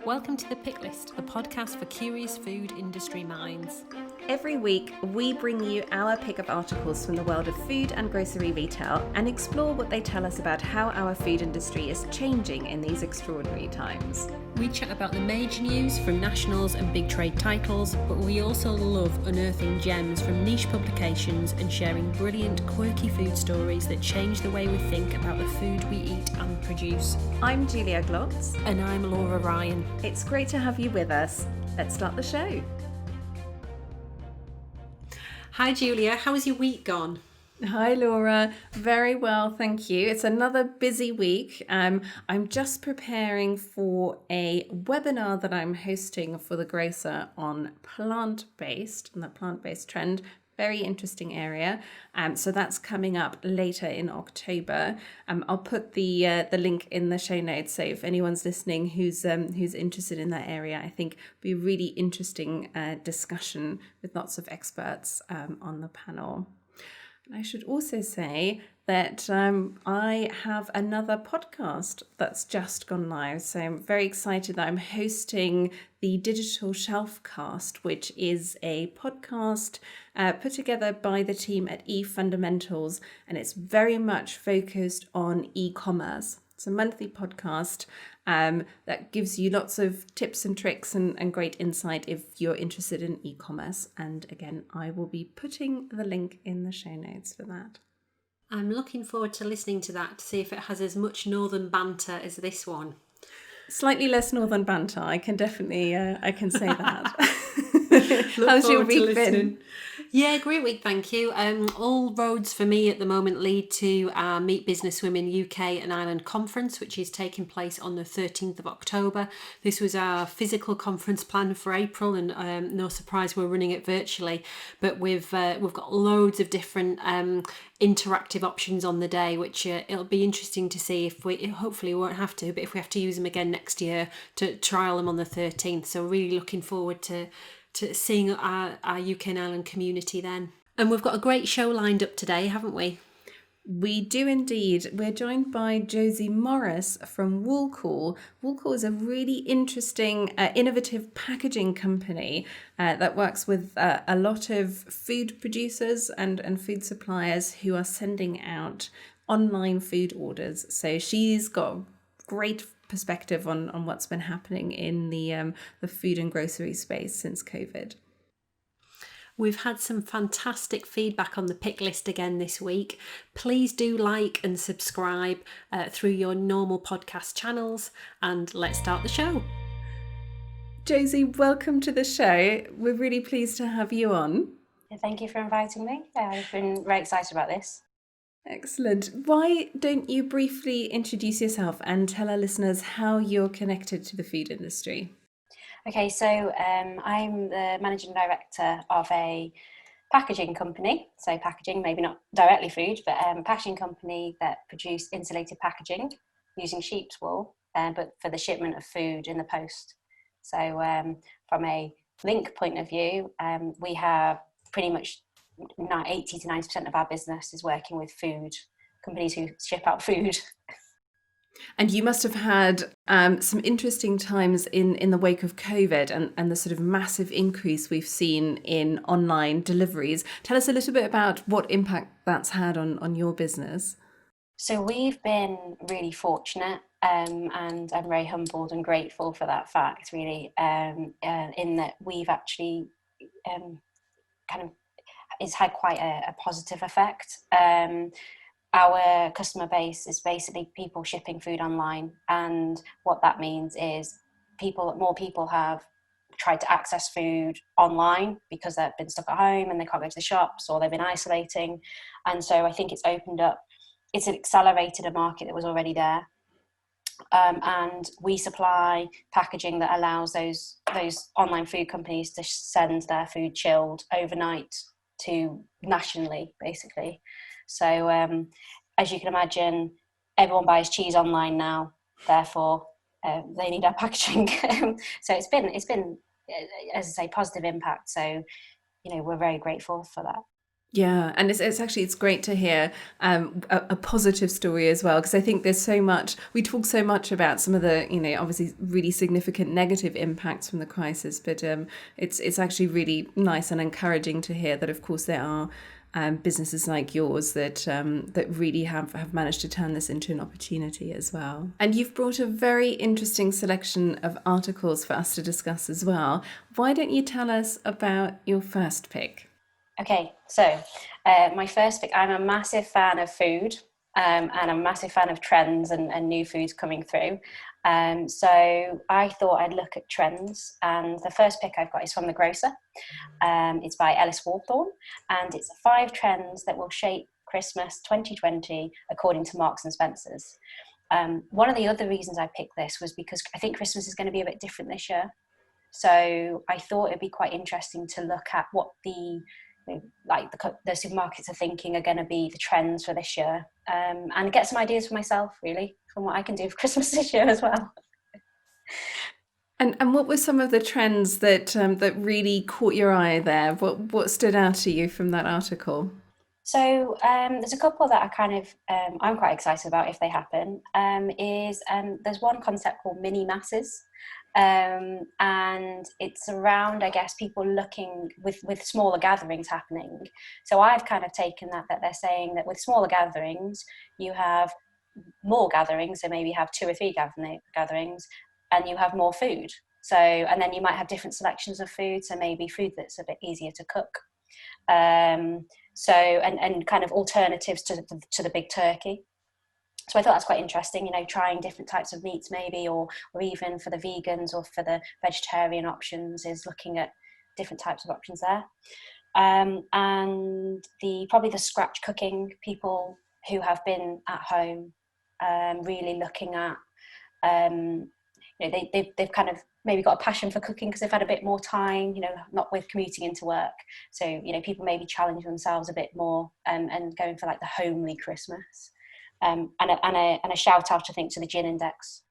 Welcome to The Pick List, the podcast for curious food industry minds. Every week, we bring you our pick of articles from the world of food and grocery retail and explore what they tell us about how our food industry is changing in these extraordinary times. We chat about the major news from nationals and big trade titles, but we also love unearthing gems from niche publications and sharing brilliant, quirky food stories that change the way we think about the food we eat and produce. I'm Julia Glotz. And I'm Laura Ryan. It's great to have you with us. Let's start the show. Hi Julia, how has your week gone? Hi Laura, very well, thank you. It's another busy week. I'm just preparing for a webinar that I'm hosting for the grocer on plant-based and the plant-based trend. Very interesting area. So that's coming up later in October. I'll put the link in the show notes. So if anyone's listening who's interested in that area, I think it'll be a really interesting discussion with lots of experts on the panel. And I should also say that I have another podcast that's just gone live. So I'm very excited that I'm hosting the Digital Shelfcast, which is a podcast put together by the team at eFundamentals, and it's very much focused on e-commerce. It's a monthly podcast that gives you lots of tips and tricks and great insight if you're interested in e-commerce. And again, I will be putting the link in the show notes for that. I'm looking forward to listening to that to see if it has as much northern banter as this one. Slightly less northern banter, I can definitely, I can say that. How's your week been? Yeah, great week, thank you. All roads for me at the moment lead to our Meet Business Women UK and Ireland conference, which is taking place on the 13th of October. This was our physical conference planned for April, and no surprise we're running it virtually. But we've got loads of different interactive options on the day, which it'll be interesting to see if hopefully we won't have to, but if we have to use them again next year to trial them on the 13th. So really looking forward to seeing our UK and Ireland community then. And we've got a great show lined up today, haven't we? We do indeed. We're joined by Josie Morris from Woolcool. Woolcool is a really interesting, innovative packaging company that works with a lot of food producers and food suppliers who are sending out online food orders. So she's got a great perspective on what's been happening in the food and grocery space since COVID. We've had some fantastic feedback on the pick list again this week. Please do like and subscribe through your normal podcast channels, and let's start the show. Josie, welcome to the show. We're really pleased to have you on. Thank you for inviting me. I've been very excited about this. Excellent. Why don't you briefly introduce yourself and tell our listeners how you're connected to the food industry? Okay, so I'm the managing director of a packaging company. So packaging, maybe not directly food, but a packaging company that produce insulated packaging using sheep's wool, but for the shipment of food in the post. So from a link point of view, we have pretty much 80 to 90% of our business is working with food companies who ship out food. And you must have had some interesting times in the wake of COVID and the sort of massive increase we've seen in online deliveries. Tell us a little bit about what impact that's had on your business. So we've been really fortunate, and I'm very humbled and grateful for that fact, really, in that we've actually kind of it's had quite a positive effect. Our customer base is basically people shipping food online, and what that means is more people have tried to access food online because they've been stuck at home and they can't go to the shops, or they've been isolating. And so I think it's accelerated a market that was already there. And we supply packaging that allows those online food companies to send their food chilled overnight to nationally, basically. So as you can imagine, everyone buys cheese online now, therefore they need our packaging. So it's been, as I say, positive impact. So, we're very grateful for that. Yeah, and it's great to hear a positive story as well, because I think there's so much, we talk so much about some of the, obviously really significant negative impacts from the crisis, but it's actually really nice and encouraging to hear that, of course, there are businesses like yours that really have managed to turn this into an opportunity as well. And you've brought a very interesting selection of articles for us to discuss as well. Why don't you tell us about your first pick? Okay, so my first pick, I'm a massive fan of food, and I'm a massive fan of trends and new foods coming through. So I thought I'd look at trends, and the first pick I've got is from The Grocer. It's by Ellis Hawthorne, and it's 5 trends that will shape Christmas 2020 according to Marks and Spencer's. One of the other reasons I picked this was because I think Christmas is going to be a bit different this year. So I thought it'd be quite interesting to look at what the supermarkets are thinking are going to be the trends for this year, and get some ideas for myself, really, from what I can do for Christmas this year as well. And what were some of the trends that really caught your eye there? What stood out to you from that article? So there's a couple that I'm quite excited about if they happen. There's one concept called mini masses, and it's around, I guess, people looking with smaller gatherings happening. So I've kind of taken that they're saying that with smaller gatherings, you have more gatherings, so maybe you have 2 or 3 gatherings, and you have more food. So, and then you might have different selections of food, so maybe food that's a bit easier to cook. And kind of alternatives to the big turkey. So I thought that's quite interesting, trying different types of meats maybe, or even for the vegans or for the vegetarian options, is looking at different types of options there. And probably the scratch cooking, people who have been at home, really looking at, they've kind of maybe got a passion for cooking because they've had a bit more time, not with commuting into work. So, people maybe challenge themselves a bit more, and going for like the homely Christmas. And a shout out, I think, to the gin index.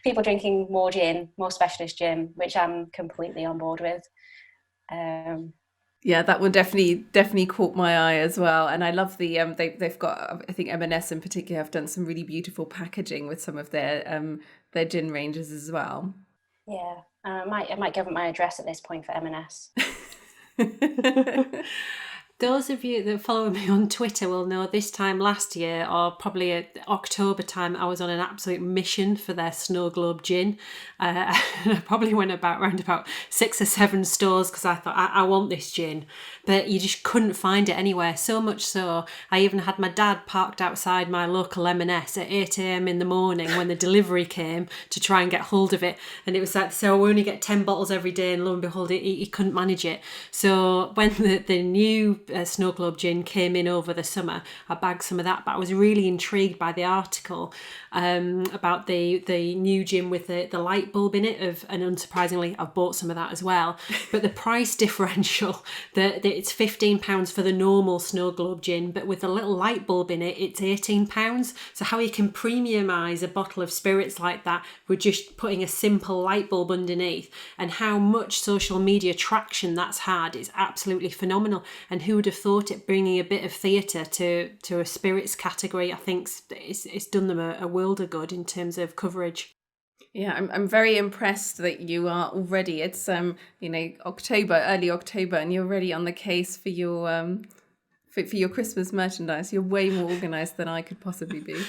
People drinking more gin, more specialist gin, which I'm completely on board with. Yeah, that one definitely caught my eye as well, and I love the they've got, I think M&S in particular have done some really beautiful packaging with some of their gin ranges as well. Yeah, I might give them my address at this point for M&S. Those of you that follow me on Twitter will know this time last year, or probably at October time, I was on an absolute mission for their snow globe gin. I probably went around about 6 or 7 stores because I thought, I want this gin. But you just couldn't find it anywhere. So much so, I even had my dad parked outside my local M&S at 8 a.m. in the morning when the delivery came to try and get hold of it. And it was like, so we only get 10 bottles every day, and lo and behold, he couldn't manage it. So when the new Snow Globe gin came in over the summer, I bagged some of that, but I was really intrigued by the article about the new gin with the light bulb in it, and unsurprisingly I've bought some of that as well. But the price differential, it's £15 for the normal Snow Globe gin, but with a little light bulb in it, it's £18. So how you can premiumise a bottle of spirits like that with just putting a simple light bulb underneath, and how much social media traction that's had is absolutely phenomenal. And who would have thought it, bringing a bit of theatre to a spirits category? I think it's done them a world of good in terms of coverage. Yeah, I'm very impressed that you are already. It's October, early October, and you're already on the case for your for your Christmas merchandise. You're way more organised than I could possibly be.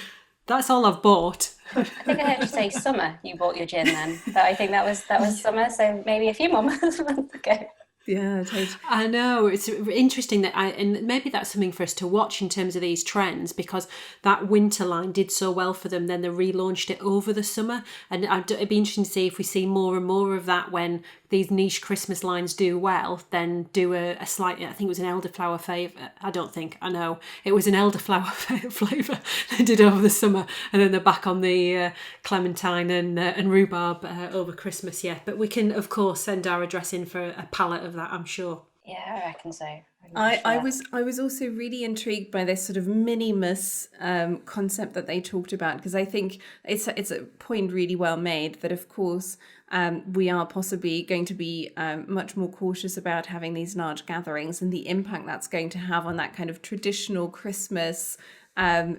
That's all I've bought. I think I heard you say summer. You bought your gin then. But I think that was summer. So maybe a few more months ago. Yeah, totally. I know, it's interesting and maybe that's something for us to watch in terms of these trends, because that winter line did so well for them. Then they relaunched it over the summer, and it'd be interesting to see if we see more and more of that when these niche Christmas lines do well. Then do a slight, I think it was an elderflower flavour. I know it was an elderflower flavour they did over the summer, and then they're back on the clementine and rhubarb over Christmas. Yeah, but we can of course send our address in for a pallet of that, I'm sure. Yeah, I reckon so. Very much, I yeah. was I was also really intrigued by this sort of minimus concept that they talked about, because I think it's a point really well made that, of course, we are possibly going to be much more cautious about having these large gatherings and the impact that's going to have on that kind of traditional Christmas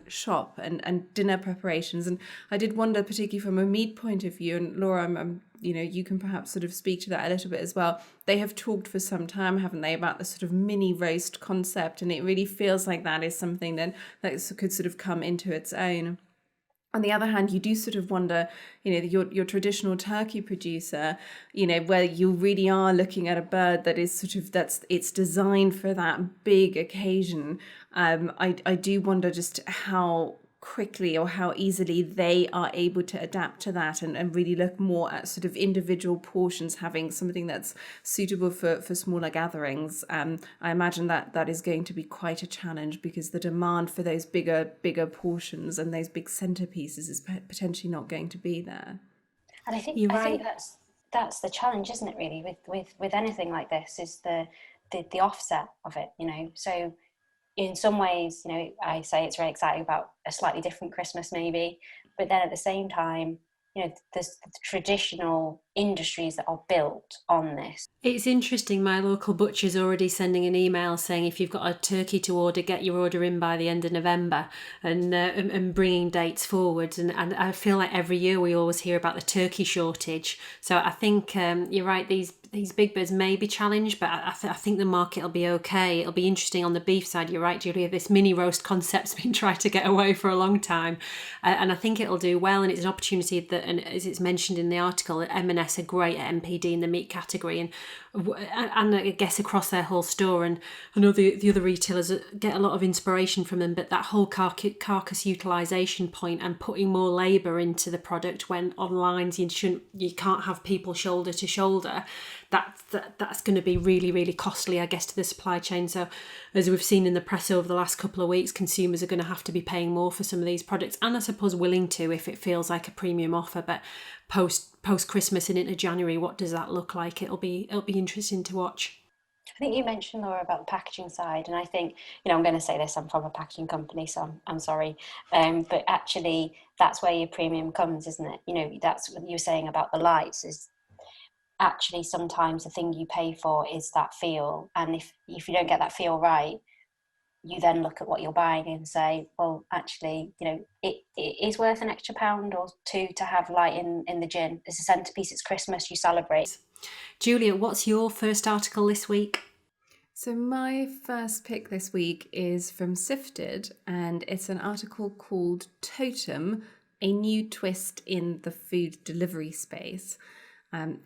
shop and dinner preparations. And I did wonder, particularly from a meat point of view, and Laura, you can perhaps sort of speak to that a little bit as well. They have talked for some time, haven't they, about the sort of mini roast concept, and it really feels like that is something that could sort of come into its own. On the other hand, you do sort of wonder, your traditional turkey producer, where you really are looking at a bird that is it's designed for that big occasion. I do wonder just how quickly or how easily they are able to adapt to that, and really look more at sort of individual portions, having something that's suitable for smaller gatherings. I imagine that is going to be quite a challenge, because the demand for those bigger portions and those big centerpieces is potentially not going to be there. And You're I think right. that's the challenge, isn't it? Really, with anything like this, is the offset of it. So in some ways, I say it's really exciting about a slightly different Christmas, maybe, but then at the same time, there's the traditional industries that are built on this. It's interesting, my local butcher's already sending an email saying if you've got a turkey to order, get your order in by the end of November, and bringing dates forwards. And I feel like every year we always hear about the turkey shortage. So I think you're right, these big birds may be challenged, but I think the market will be okay. It'll be interesting on the beef side. You're right, Julia, this mini roast concept's been tried to get away for a long time. And I think it'll do well, and it's an opportunity that, and as it's mentioned in the article, M&S are great at MPD in the meat category, and I guess across their whole store. And I know the other retailers get a lot of inspiration from them, but that whole carcass utilisation point and putting more labour into the product, when online you can't have people shoulder to shoulder, that's going to be really, really costly, I guess, to the supply chain. So as we've seen in the press over the last couple of weeks, consumers are going to have to be paying more for some of these products, and I suppose willing to, if it feels like a premium offer. But post Christmas and into January, what does that look like? It'll be interesting to watch. I think you mentioned, Laura, about the packaging side, and I think, I'm going to say this, I'm from a packaging company, so I'm sorry, but actually that's where your premium comes, isn't it? That's what you were saying about the lights, is actually sometimes the thing you pay for is that feel, and if you don't get that feel right, you then look at what you're buying and say, well, actually, it is worth an extra pound or two to have light in the gin. It's a centerpiece, it's Christmas, you celebrate. Julia, what's your first article this week? So my first pick this week is from Sifted, and it's an article called Totem, a new twist in the food delivery space.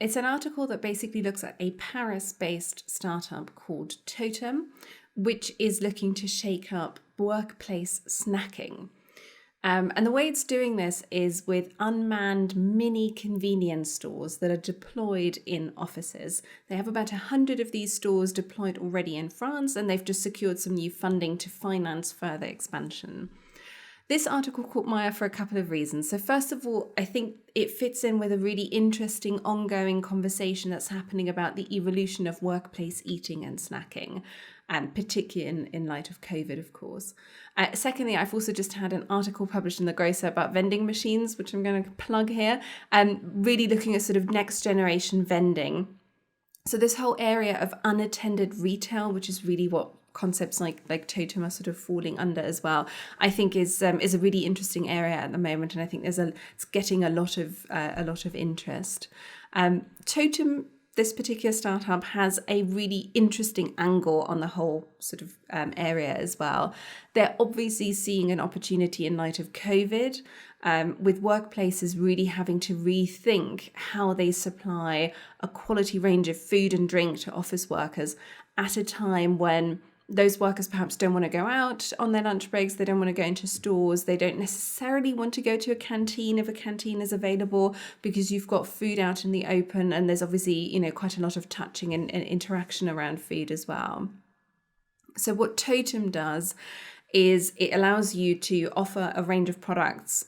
It's an article that basically looks at a Paris-based startup called Totem, which is looking to shake up workplace snacking. And the way it's doing this is with unmanned mini convenience stores that are deployed in offices. They have about 100 of these stores deployed already in France, and they've just secured some new funding to finance further expansion. This article caught my eye for a couple of reasons. So first of all, I think it fits in with a really interesting ongoing conversation that's happening about the evolution of workplace eating and snacking, and particularly in light of COVID, of course. Secondly, I've also just had an article published in The Grocer about vending machines, which I'm going to plug here, and really looking at sort of next generation vending. So this whole area of unattended retail, which is really what concepts like Totem are sort of falling under as well, I think is a really interesting area at the moment, and I think it's getting a lot of interest. Totem, this particular startup, has a really interesting angle on the whole sort of area as well. They're obviously seeing an opportunity in light of COVID, with workplaces really having to rethink how they supply a quality range of food and drink to office workers at a time when those workers perhaps don't want to go out on their lunch breaks, they don't want to go into stores, they don't necessarily want to go to a canteen if a canteen is available, because you've got food out in the open, and there's obviously, quite a lot of touching and interaction around food as well. So what Totem does is it allows you to offer a range of products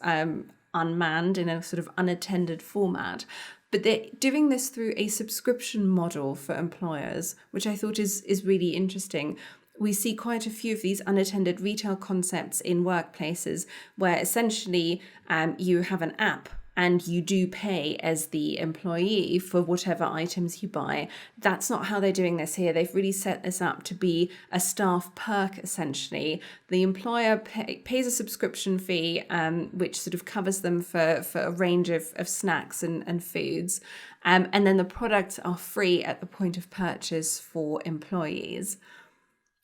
unmanned in a sort of unattended format. But they're doing this through a subscription model for employers, which I thought is really interesting. We see quite a few of these unattended retail concepts in workplaces where essentially you have an app and you do pay as the employee for whatever items you buy. That's not how they're doing this here. They've really set this up to be a staff perk, essentially. The employer pays a subscription fee, which sort of covers them for a range of snacks and foods. And then the products are free at the point of purchase for employees.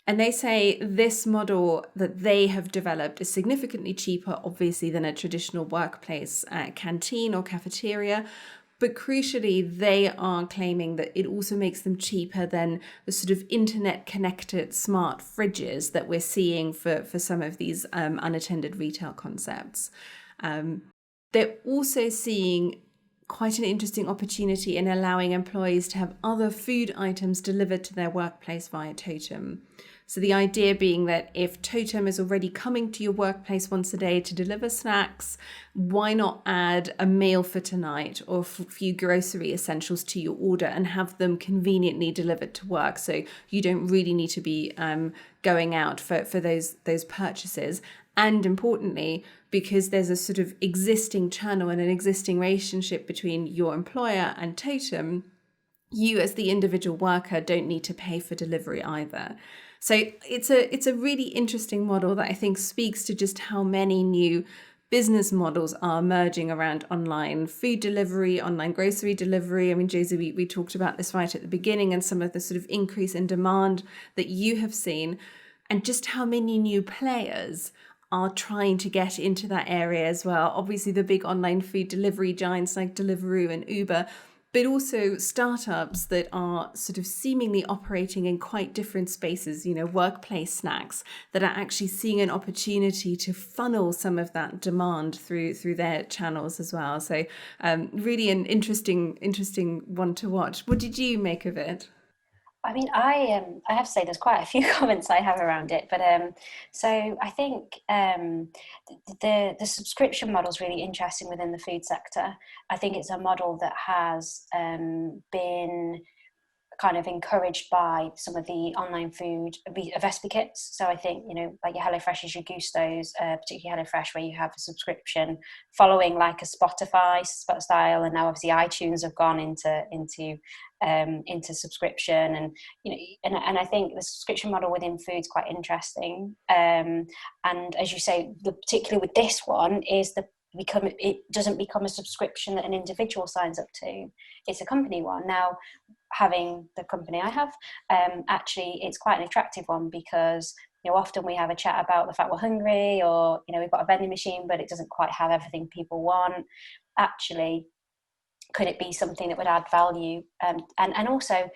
And they say this model that they have developed is significantly cheaper, obviously, than a traditional workplace canteen or cafeteria. But crucially, they are claiming that it also makes them cheaper than the sort of internet-connected smart fridges that we're seeing for some of these unattended retail concepts. They're also seeing quite an interesting opportunity in allowing employees to have other food items delivered to their workplace via Totem. So the idea being that if Totem is already coming to your workplace once a day to deliver snacks, why not add a meal for tonight or a few grocery essentials to your order and have them conveniently delivered to work, so you don't really need to be going out for those purchases. And importantly, because there's a sort of existing channel and an existing relationship between your employer and Totem, you as the individual worker don't need to pay for delivery either. So it's a really interesting model that I think speaks to just how many new business models are emerging around online food delivery, online grocery delivery. I mean, Josie, we talked about this right at the beginning and some of the sort of increase in demand that you have seen, and just how many new players are trying to get into that area as well. Obviously, the big online food delivery giants like Deliveroo and Uber, but also startups that are sort of seemingly operating in quite different spaces, workplace snacks that are actually seeing an opportunity to funnel some of that demand through their channels as well. So really an interesting one to watch. What did you make of it? I mean, I have to say there's quite a few comments I have around it, but so I think the subscription model is really interesting within the food sector. I think it's a model that has been kind of encouraged by some of the online food recipe kits. So I think, like your HelloFreshes, your Gustos, particularly HelloFresh, where you have a subscription following like a Spotify style, and now obviously iTunes have gone into subscription, and I think the subscription model within food is quite interesting. And as you say, particularly with this one is it doesn't become a subscription that an individual signs up to. It's a company one. Now, having the company I have, actually it's quite an attractive one, because often we have a chat about the fact we're hungry, or we've got a vending machine but it doesn't quite have everything people want. Actually, could it be something that would add value? And also,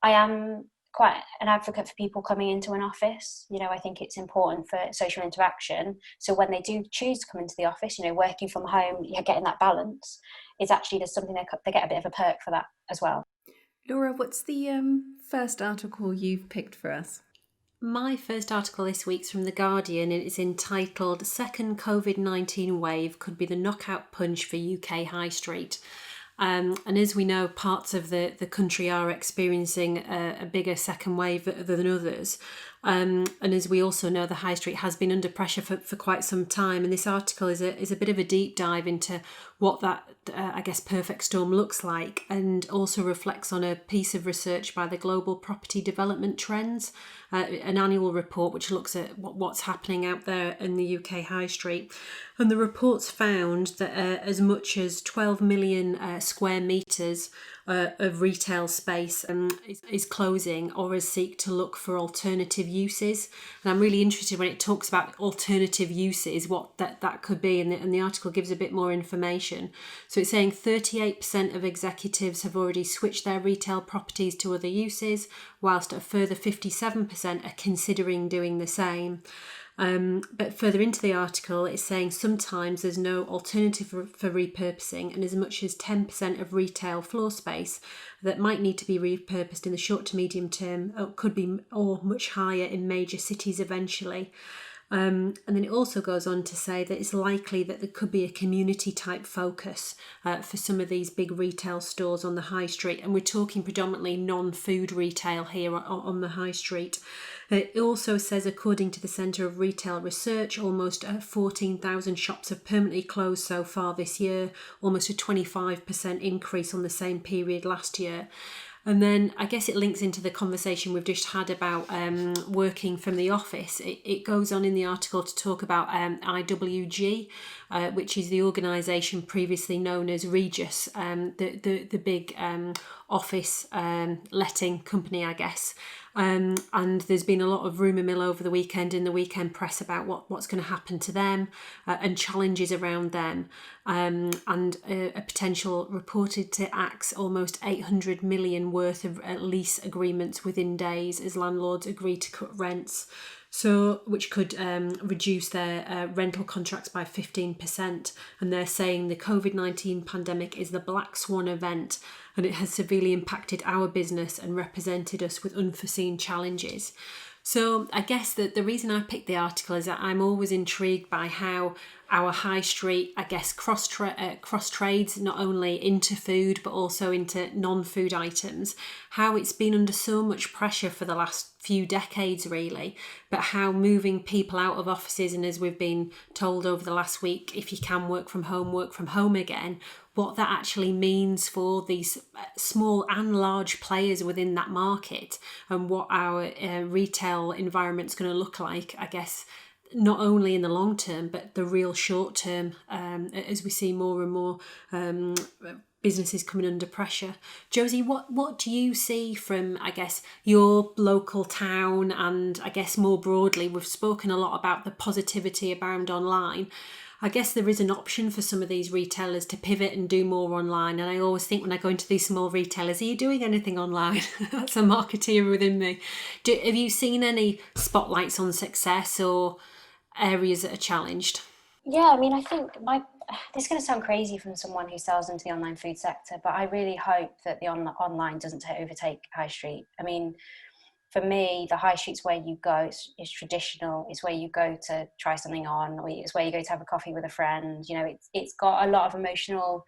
I am quite an advocate for people coming into an office. I think it's important for social interaction. So when they do choose to come into the office, working from home, getting that balance is actually, there's something they get a bit of a perk for that as well. Laura, what's the first article you've picked for us? My first article this week's from The Guardian, and it's entitled "Second COVID-19 Wave Could Be the Knockout Punch for UK High Street." And as we know, parts of the country are experiencing a bigger second wave than others. And as we also know, the high street has been under pressure for quite some time. And this article is a bit of a deep dive into what that, perfect storm looks like, and also reflects on a piece of research by the Global Property Development Trends, an annual report which looks at what's happening out there in the UK high street. And the report's found that as much as 12 million square metres of retail space is closing or is seek to look for alternative uses. And I'm really interested when it talks about alternative uses, what that could be, and the article gives a bit more information. So it's saying 38% of executives have already switched their retail properties to other uses, whilst a further 57% are considering doing the same. But further into the article, it's saying sometimes there's no alternative for repurposing, and as much as 10% of retail floor space that might need to be repurposed in the short to medium term could be or much higher in major cities eventually. And then it also goes on to say that it's likely that there could be a community type focus for some of these big retail stores on the high street. And we're talking predominantly non-food retail here on the high street. It also says, according to the Centre of Retail Research, almost 14,000 shops have permanently closed so far this year, almost a 25% increase on the same period last year. And then I guess it links into the conversation we've just had about working from the office. It goes on in the article to talk about IWG, which is the organisation previously known as Regus, the big office letting company, I guess. And there's been a lot of rumour mill over the weekend in the weekend press about what's going to happen to them and challenges around them, and a potential reported to axe almost 800 million worth of lease agreements within days as landlords agree to cut rents. So, which could reduce their rental contracts by 15%. And they're saying the COVID-19 pandemic is the black swan event, and it has severely impacted our business and represented us with unforeseen challenges. So I guess that the reason I picked the article is that I'm always intrigued by how our high street, I guess, cross trades not only into food but also into non-food items, how it's been under so much pressure for the last few decades really, but how moving people out of offices, and as we've been told over the last week, if you can work from home again, what that actually means for these small and large players within that market, and what our retail environment's going to look like, I guess, not only in the long term, but the real short term, as we see more and more businesses coming under pressure. Josie, what do you see from, I guess, your local town, and I guess more broadly, we've spoken a lot about the positivity around online. I guess there is an option for some of these retailers to pivot and do more online. And I always think when I go into these small retailers, are you doing anything online? That's a marketeer within me. Have you seen any spotlights on success or areas that are challenged? Yeah, I mean, I think this is going to sound crazy from someone who sells into the online food sector, but I really hope that the online doesn't overtake high street. I mean, for me, the high street's where you go. It's traditional. It's where you go to try something on, or it's where you go to have a coffee with a friend. You know, it's got a lot of emotional,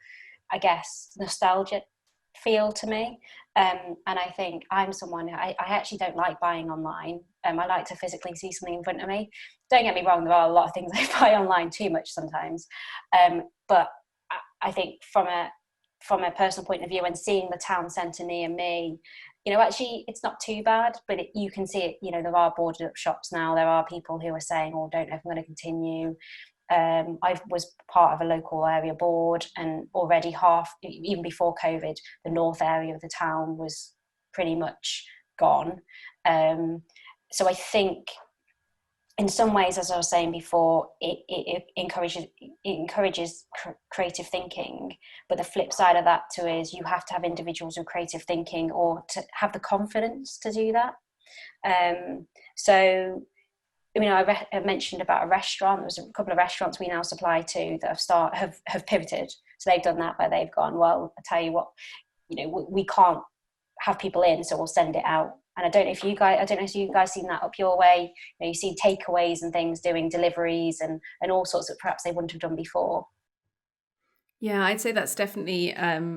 I guess, nostalgia feel to me. And I think I'm someone, I actually don't like buying online. I like to physically see something in front of me. Don't get me wrong, there are a lot of things I buy online too much sometimes. But I think from a personal point of view, and seeing the town centre near me, you know, actually it's not too bad, but you can see it. You know, there are boarded up shops now. There are people who are saying, oh, don't know if I'm going to continue. I was part of a local area board, and already even before COVID, the north area of the town was pretty much gone. So I think in some ways, as I was saying before, it encourages creative thinking. But the flip side of that too is you have to have individuals with creative thinking, or to have the confidence to do that. So, I mean, I mentioned about a restaurant. There's a couple of restaurants we now supply to that have pivoted. So they've done that, where they've gone, well, I tell you what, you know, we can't have people in, so we'll send it out. And I don't know if you guys seen that up your way. You know, you see takeaways and things doing deliveries and all sorts that perhaps they wouldn't have done before. Yeah, I'd say that's definitely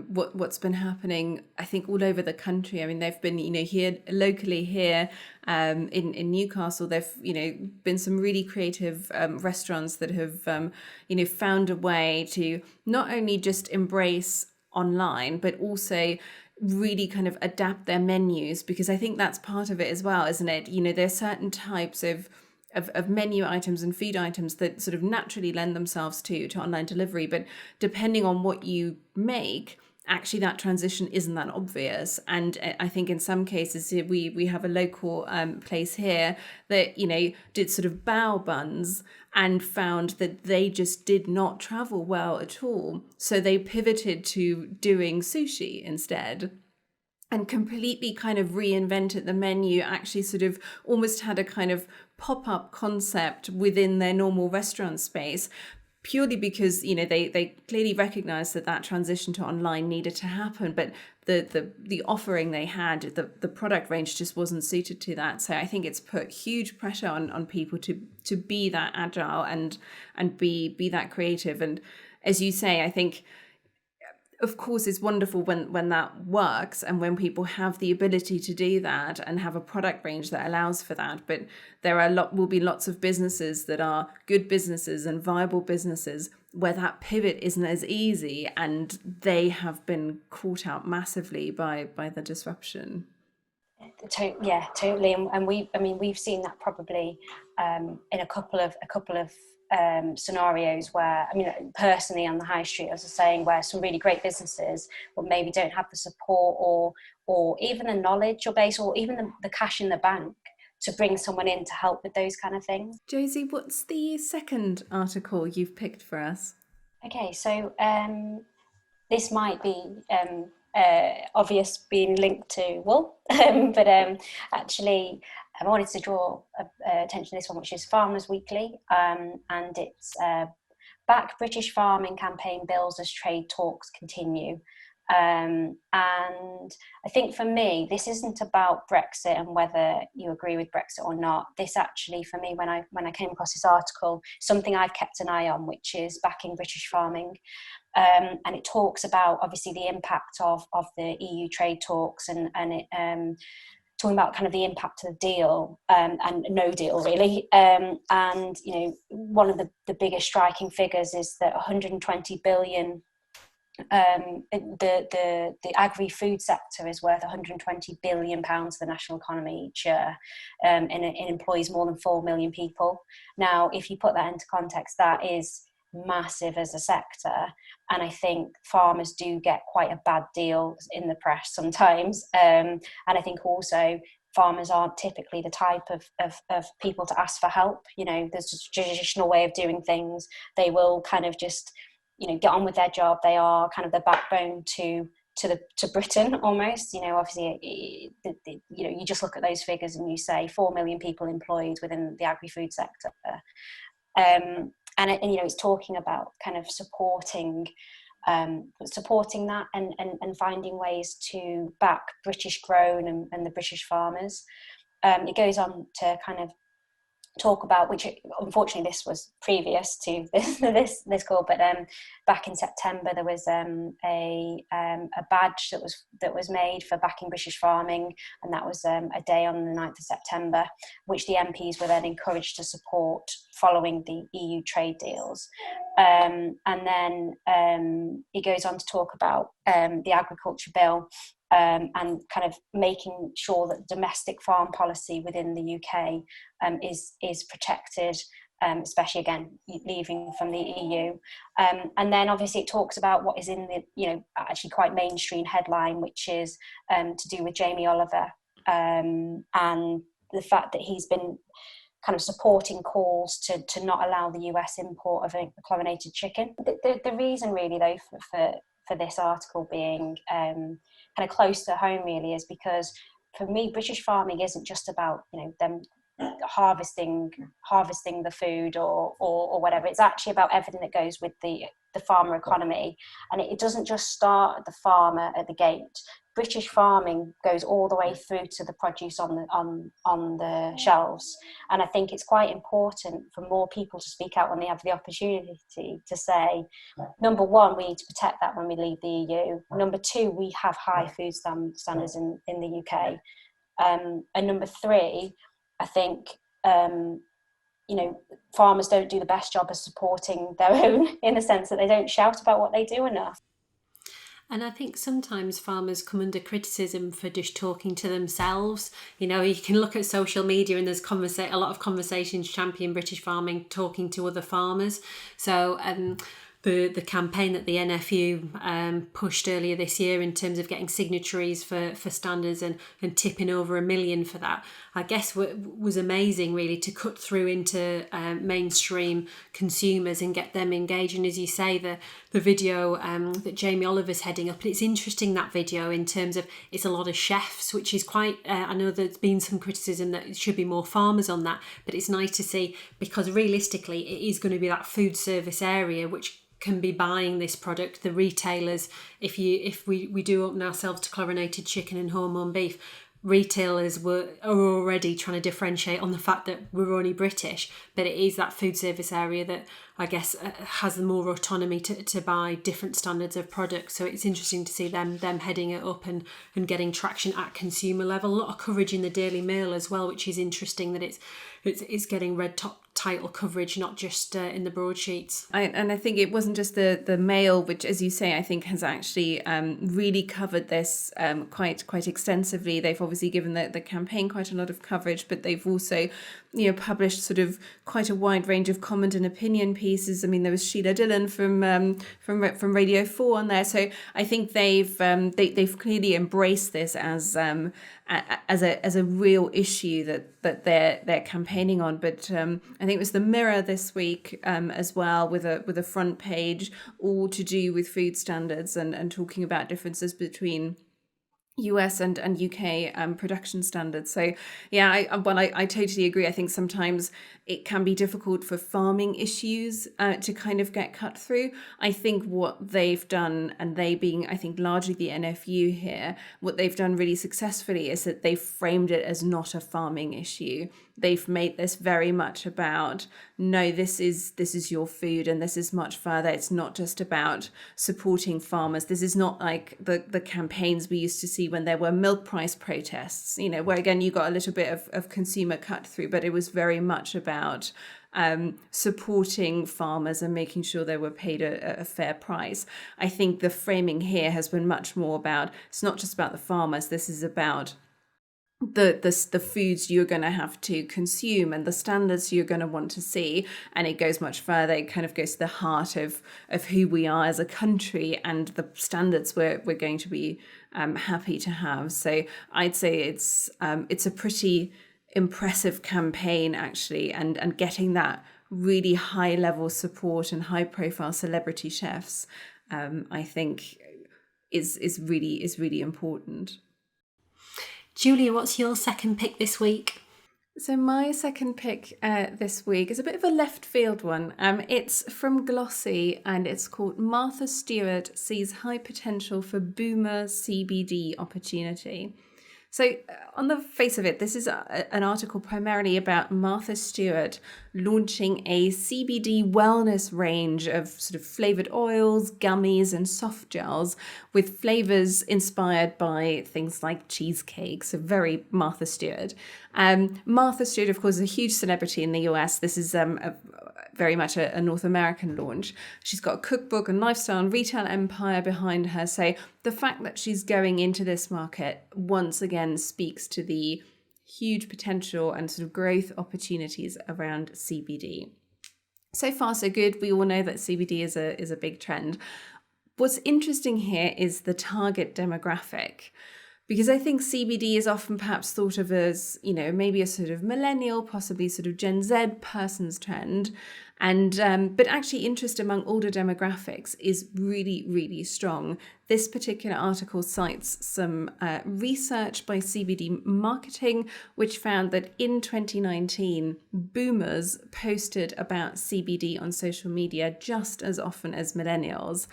what's been happening, I think, all over the country. I mean, they've been, you know, here locally here in Newcastle, there've, you know, been some really creative restaurants that have, you know, found a way to not only just embrace online, but also really kind of adapt their menus, because I think that's part of it as well, isn't it? You know, there's certain types of menu items and food items that sort of naturally lend themselves to online delivery, but depending on what you make, actually that transition isn't that obvious. And I think in some cases we have a local place here that, you know, did sort of bao buns and found that they just did not travel well at all, so they pivoted to doing sushi instead, and completely kind of reinvented the menu, actually sort of almost had a kind of pop-up concept within their normal restaurant space, purely because they clearly recognized that transition to online needed to happen, but the offering they had, the product range just wasn't suited to that. So I think it's put huge pressure on people to be that agile and be that creative. And as you say, I think, of course, it's wonderful when that works and when people have the ability to do that and have a product range that allows for that. But will be lots of businesses that are good businesses and viable businesses where that pivot isn't as easy, and they have been caught out massively by the disruption. Yeah, totally. And we've seen that probably in a couple of scenarios where, personally on the high street, as I was saying, where some really great businesses but maybe don't have the support or even the knowledge or base or even the cash in the bank to bring someone in to help with those kind of things. Josie, what's the second article you've picked for us? Okay, so this might be obvious being linked to wool, but actually I wanted to draw attention to this one, which is Farmers Weekly, and it's Back British Farming Campaign Bills as Trade Talks Continue. And I think for me, this isn't about Brexit and whether you agree with Brexit or not. This actually, for me, when I came across this article, something I've kept an eye on, which is backing British farming. And it talks about obviously the impact of the EU trade talks and it talking about kind of the impact of the deal and no deal really. And one of the biggest striking figures is that 120 billion. The agri-food sector is worth 120 billion pounds to the national economy each year, and it employs more than 4 million people. Now, if you put that into context, that is massive as a sector, and I think farmers do get quite a bad deal in the press sometimes, and I think also farmers aren't typically the type of people to ask for help. There's a traditional way of doing things. They will kind of just get on with their job. They are kind of the backbone to Britain almost. Obviously, you just look at those figures and you say 4 million people employed within the agri-food sector, and it's talking about kind of supporting that and finding ways to back British grown and the British farmers. It goes on to kind of talk about, which unfortunately this was previous to this call, but back in September there was a badge that was made for backing British farming, and that was a day on the 9th of September, which the MPs were then encouraged to support following the EU trade deals. And then it goes on to talk about the agriculture bill, and kind of making sure that domestic farm policy within the UK is protected, especially again leaving from the EU. And then obviously it talks about what is in the actually quite mainstream headline, which is to do with Jamie Oliver, and the fact that he's been kind of supporting calls to not allow the US import of a chlorinated chicken. The reason really though for this article being kind of close to home really is because for me British farming isn't just about them harvesting the food or whatever. It's actually about everything that goes with the farmer economy, and it doesn't just start at the farmer at the gate. British farming goes all the way through to the produce on the shelves, and I think it's quite important for more people to speak out when they have the opportunity to say, number one, we need to protect that when we leave the EU. Number two, we have high food standards in the UK, and number three, I think farmers don't do the best job of supporting their own, in the sense that they don't shout about what they do enough. And I think sometimes farmers come under criticism for just talking to themselves. You can look at social media and there's a lot of conversations champion British farming, talking to other farmers. So the campaign that the NFU pushed earlier this year in terms of getting signatories for standards and tipping over 1 million for that, I guess was amazing, really, to cut through into mainstream consumers and get them engaged. And as you say, the video that Jamie Oliver's heading up, and it's interesting, that video, in terms of it's a lot of chefs, which is quite, I know there's been some criticism that it should be more farmers on that, but it's nice to see, because realistically it is going to be that food service area which can be buying this product. The retailers, if we do open ourselves to chlorinated chicken and hormone beef, retailers are already trying to differentiate on the fact that we're only British, but it is that food service area that I guess has more autonomy to buy different standards of products. So it's interesting to see them heading it up and getting traction at consumer level. A lot of coverage in the Daily Mail as well, which is interesting that it's getting red top title coverage, not just in the broadsheets. I think it wasn't just the Mail, which, as you say, I think has actually really covered this quite extensively. They've obviously given the campaign quite a lot of coverage, but they've also published sort of quite a wide range of comment and opinion pieces. I mean, there was Sheila Dillon from Radio 4 on there. So I think they've clearly embraced this as a real issue that they're campaigning on. But I think it was the Mirror this week as well, with a front page all to do with food standards and talking about differences between US and UK production standards. So yeah, I totally agree. I think sometimes it can be difficult for farming issues to kind of get cut through. I think what they've done, and they being, I think, largely the NFU here, what they've done really successfully is that they've framed it as not a farming issue. They've made this very much about, no, this is your food, and this is much further. It's not just about supporting farmers. This is not like the campaigns we used to see when there were milk price protests, where again you got a little bit of consumer cut through, but it was very much about supporting farmers and making sure they were paid a fair price. I think the framing here has been much more about, it's not just about the farmers, this is about the foods you're going to have to consume and the standards you're going to want to see. And it goes much further. It kind of goes to the heart of who we are as a country and the standards we're going to be happy to have. So I'd say it's a pretty impressive campaign, actually, and getting that really high level support and high profile celebrity chefs, I think is really important. Julia, what's your second pick this week? So my second pick this week is a bit of a left field one. It's from Glossy, and it's called Martha Stewart Sees High Potential for Boomer CBD Opportunity. So on the face of it, this is an article primarily about Martha Stewart launching a CBD wellness range of sort of flavored oils, gummies, and soft gels with flavors inspired by things like cheesecake. So very Martha Stewart. Martha Stewart, of course, is a huge celebrity in the US. This is very much a North American launch. She's got a cookbook and lifestyle and retail empire behind her. So the fact that she's going into this market once again speaks to the huge potential and sort of growth opportunities around CBD. So far, so good. We all know that CBD is a big trend. What's interesting here is the target demographic, because I think CBD is often perhaps thought of as, maybe a sort of millennial, possibly sort of Gen Z person's trend. And but actually interest among older demographics is really, really strong. This particular article cites some research by CBD Marketing, which found that in 2019, boomers posted about CBD on social media just as often as millennials.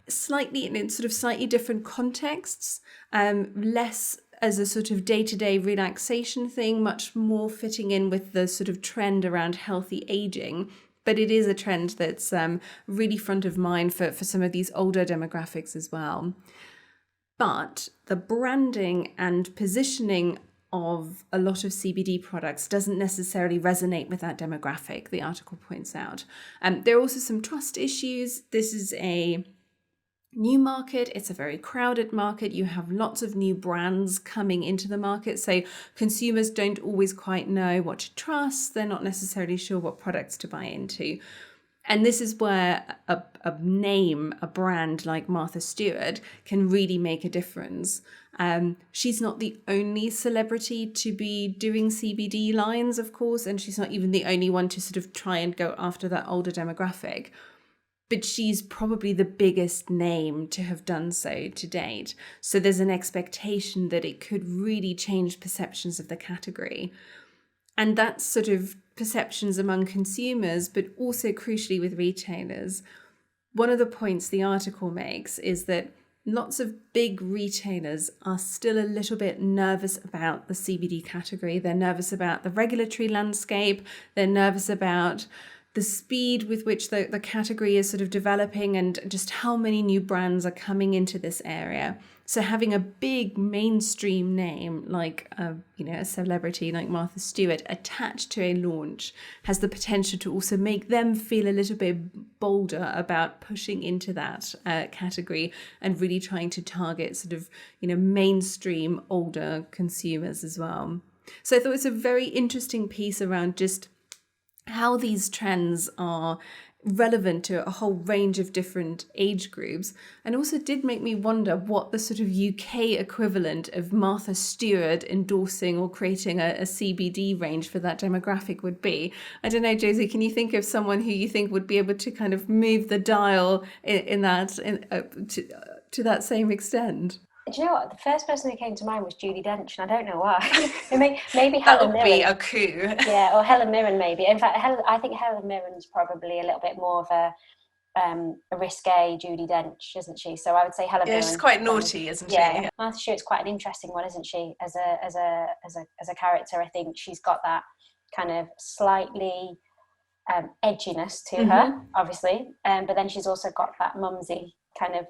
Slightly in sort of slightly different contexts, less as a sort of day-to-day relaxation thing, much more fitting in with the sort of trend around healthy aging. But it is a trend that's really front of mind for some of these older demographics as well. But the branding and positioning of a lot of CBD products doesn't necessarily resonate with that demographic, the article points out. There are also some trust issues. This is a new market. It's a very crowded market. You have lots of new brands coming into the market. So consumers don't always quite know what to trust. They're not necessarily sure what products to buy into. And this is where a name, a brand like Martha Stewart can really make a difference. She's not the only celebrity to be doing CBD lines, of course, and she's not even the only one to sort of try and go after that older demographic. But she's probably the biggest name to have done so to date. So there's an expectation that it could really change perceptions of the category. And that's sort of perceptions among consumers, but also crucially with retailers. One of the points the article makes is that lots of big retailers are still a little bit nervous about the CBD category. They're nervous about the regulatory landscape. They're nervous about the speed with which the category is sort of developing and just how many new brands are coming into this area. So having a big mainstream name like a celebrity like Martha Stewart attached to a launch has the potential to also make them feel a little bit bolder about pushing into that category and really trying to target sort of mainstream older consumers as well. So I thought it's a very interesting piece around just how these trends are relevant to a whole range of different age groups, and also did make me wonder what the sort of UK equivalent of Martha Stewart endorsing or creating a CBD range for that demographic would be. I don't know, Josie, can you think of someone who you think would be able to kind of move the dial to that same extent? Do you know what? The first person who came to mind was Judi Dench, and I don't know why. Maybe That Helen would be Mirren. a coup. Yeah, or Helen Mirren maybe. In fact, I think Helen Mirren's probably a little bit more of a risque Judi Dench, isn't she? So I would say Helen Yeah, Mirren. she's quite naughty, isn't she? Yeah, Martha Stewart's quite an interesting one, isn't she? As a character, I think she's got that kind of slightly edginess to her, obviously, but then she's also got that mumsy kind of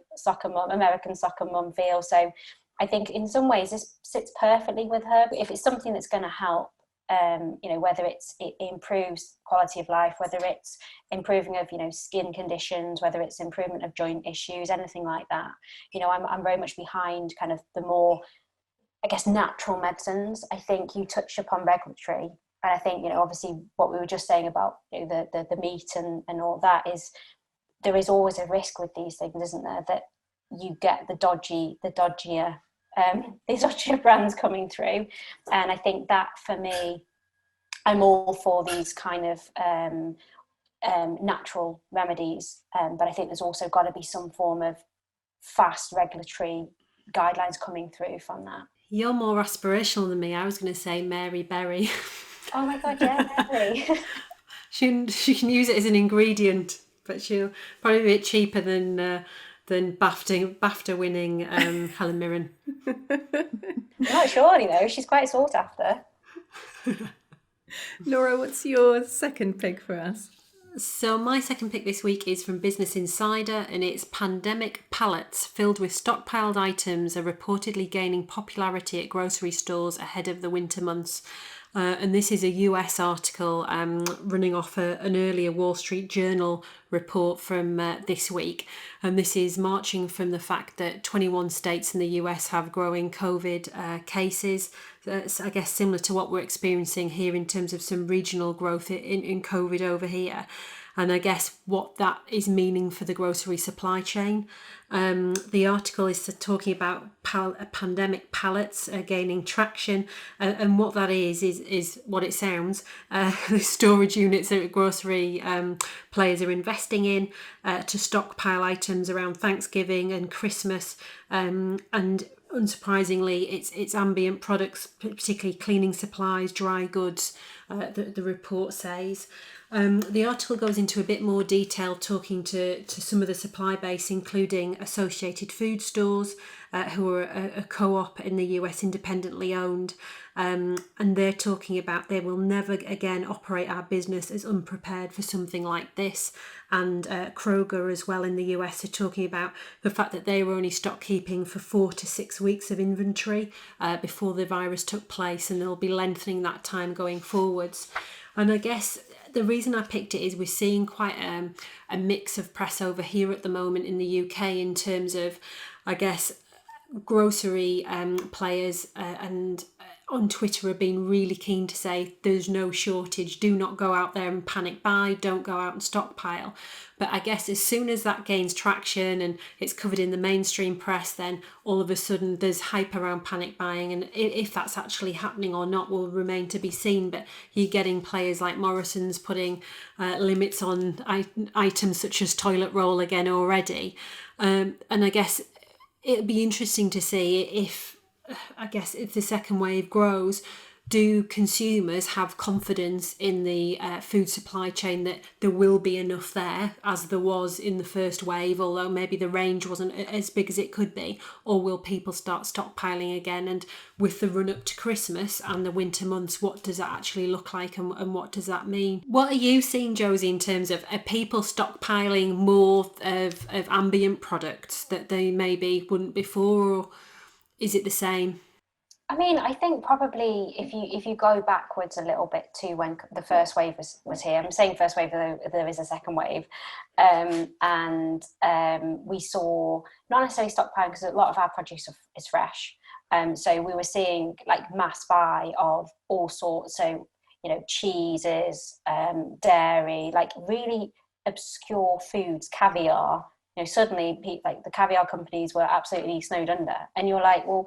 American soccer mum feel. So I think in some ways this sits perfectly with her. But if it's something that's going to help, whether it improves quality of life, whether it's improving of skin conditions, whether it's improvement of joint issues, anything like that, I'm very much behind kind of the more, I guess, natural medicines. I think you touched upon regulatory. And I think, obviously what we were just saying about the meat and all that is, there is always a risk with these things, isn't there? That you get the dodgier brands coming through. And I think that for me, I'm all for these kind of natural remedies. But I think there's also got to be some form of fast regulatory guidelines coming through from that. You're more aspirational than me. I was going to say Mary Berry. Oh my God, yeah, Mary. She can use it as an ingredient, but she'll probably be a bit cheaper than BAFTA winning Helen Mirren. I'm not sure, she's quite sought after. Laura, what's your second pick for us? So my second pick this week is from Business Insider, and it's pandemic pallets filled with stockpiled items are reportedly gaining popularity at grocery stores ahead of the winter months. And this is a US article running off an earlier Wall Street Journal report from this week. And this is marching from the fact that 21 states in the US have growing COVID cases. That's, I guess, similar to what we're experiencing here in terms of some regional growth in COVID over here. And I guess what that is meaning for the grocery supply chain. The article is talking about pandemic pallets gaining traction, and what that is what it sounds. The storage units that grocery players are investing in to stockpile items around Thanksgiving and Christmas, and unsurprisingly, it's ambient products, particularly cleaning supplies, dry goods, the report says. The article goes into a bit more detail, talking to some of the supply base, including Associated Food Stores, who are a co-op in the US, independently owned. And they're talking about they will never again operate our business as unprepared for something like this. And Kroger as well in the US are talking about the fact that they were only stock keeping for 4 to 6 weeks of inventory before the virus took place, and they'll be lengthening that time going forwards. And I guess the reason I picked it is we're seeing quite a mix of press over here at the moment in the UK in terms of, I guess, grocery players and on Twitter have been really keen to say there's no shortage, do not go out there and panic buy, don't go out and stockpile. But I guess as soon as that gains traction and it's covered in the mainstream press, then all of a sudden there's hype around panic buying, and if that's actually happening or not will remain to be seen. But you're getting players like Morrison's putting limits on items such as toilet roll again already. And I guess it'll be interesting to see if the second wave grows, do consumers have confidence in the food supply chain that there will be enough there as there was in the first wave, although maybe the range wasn't as big as it could be? Or will people start stockpiling again? And with the run up to Christmas and the winter months, what does that actually look like, and what does that mean? What are you seeing, Josie, in terms of, are people stockpiling more of ambient products that they maybe wouldn't before, or is it the same? I mean, I think probably if you go backwards a little bit to when the first wave was here. I'm saying first wave, though there is a second wave, and we saw not necessarily stockpiling because a lot of our produce is fresh. So we were seeing like mass buy of all sorts. So cheeses, dairy, like really obscure foods, caviar. Suddenly like the caviar companies were absolutely snowed under, and you're like, well,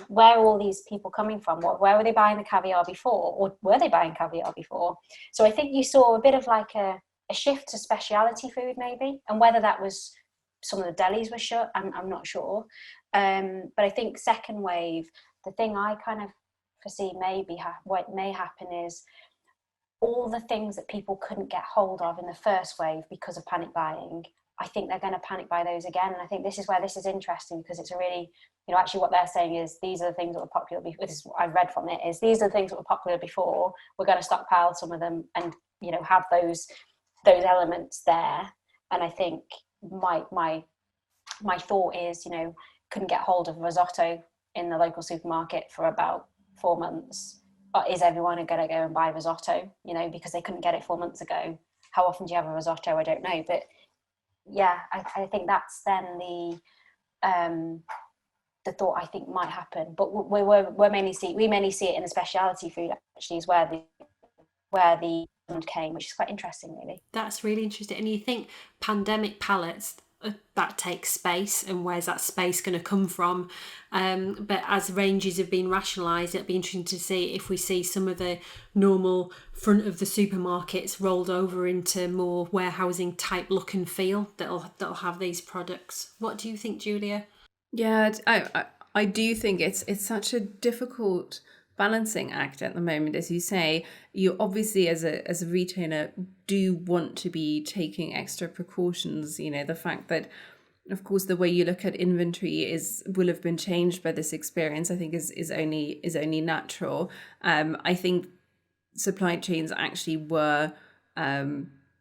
where are all these people coming from? Where were they buying the caviar before, or were they buying caviar before? So I think you saw a bit of like a shift to specialty food maybe, and whether that was some of the delis were shut, I'm not sure. But I think second wave, the thing I kind of foresee what may happen is all the things that people couldn't get hold of in the first wave because of panic buying, I think they're going to panic buy those again. And I think this is where this is interesting, because it's a really, actually what they're saying is these are the things that were popular before. This is what I've read from it, is these are the things that were popular before. We're going to stockpile some of them and, have those elements there. And I think my thought is, couldn't get hold of risotto in the local supermarket for about 4 months. But is everyone going to go and buy risotto, because they couldn't get it 4 months ago? How often do you have a risotto? I don't know. But yeah, I think that's then the thought I think might happen. But we mainly see it in the specialty food, actually, is where the came, which is quite interesting, really. That's really interesting. And you think pandemic pallets, that takes space, and where's that space going to come from? But as ranges have been rationalised, it'll be interesting to see if we see some of the normal front of the supermarkets rolled over into more warehousing type look and feel that'll have these products. What do you think, Julia? Yeah, I do think it's such a difficult balancing act at the moment. As you say, you obviously as a retailer do want to be taking extra precautions. The fact that, of course, the way you look at inventory will have been changed by this experience, I think is only natural. I think supply chains actually were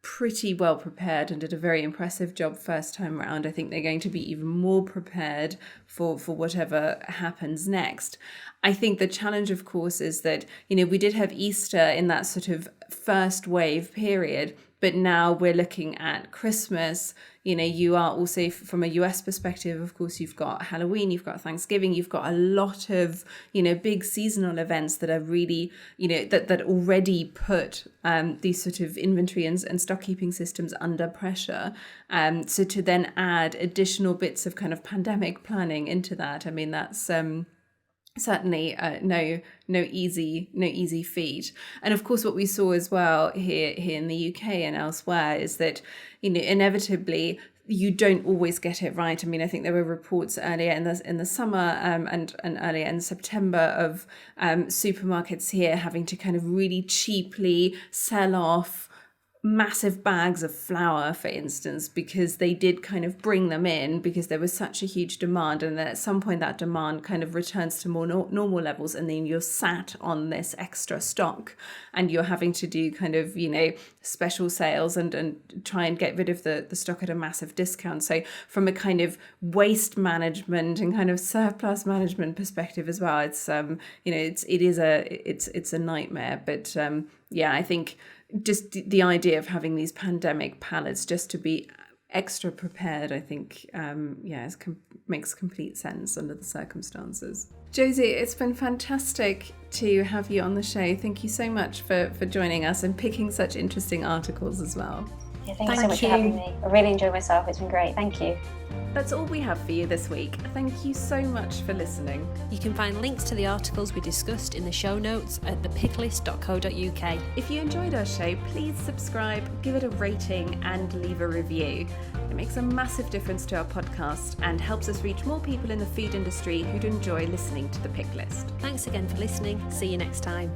pretty well prepared and did a very impressive job first time around. I think they're going to be even more prepared for whatever happens next. I think the challenge, of course, is that, we did have Easter in that sort of first wave period, but now we're looking at Christmas. You are also, from a US perspective, of course, you've got Halloween, you've got Thanksgiving, you've got a lot of, big seasonal events that are really, that already put these sort of inventory and stock keeping systems under pressure. So to then add additional bits of kind of pandemic planning into that, I mean, that's certainly no easy feat. And of course, what we saw as well here in the UK and elsewhere is that, inevitably you don't always get it right. I mean, I think there were reports earlier in the summer and earlier in September of supermarkets here having to kind of really cheaply sell off massive bags of flour, for instance, because they did kind of bring them in because there was such a huge demand, and then at some point that demand kind of returns to more normal levels, and then you're sat on this extra stock and you're having to do kind of special sales and try and get rid of the stock at a massive discount. So from a kind of waste management and kind of surplus management perspective as well, it's it's a nightmare. But yeah, I think just the idea of having these pandemic pallets just to be extra prepared, I think, makes complete sense under the circumstances. Josie, it's been fantastic to have you on the show. Thank you so much for joining us and picking such interesting articles as well. Yeah, thank you so much for having me. I really enjoyed myself. It's been great. Thank you. That's all we have for you this week. Thank you so much for listening. You can find links to the articles we discussed in the show notes at thepicklist.co.uk. If you enjoyed our show, please subscribe, give it a rating and leave a review. It makes a massive difference to our podcast and helps us reach more people in the food industry who'd enjoy listening to The Pick List. Thanks again for listening. See you next time.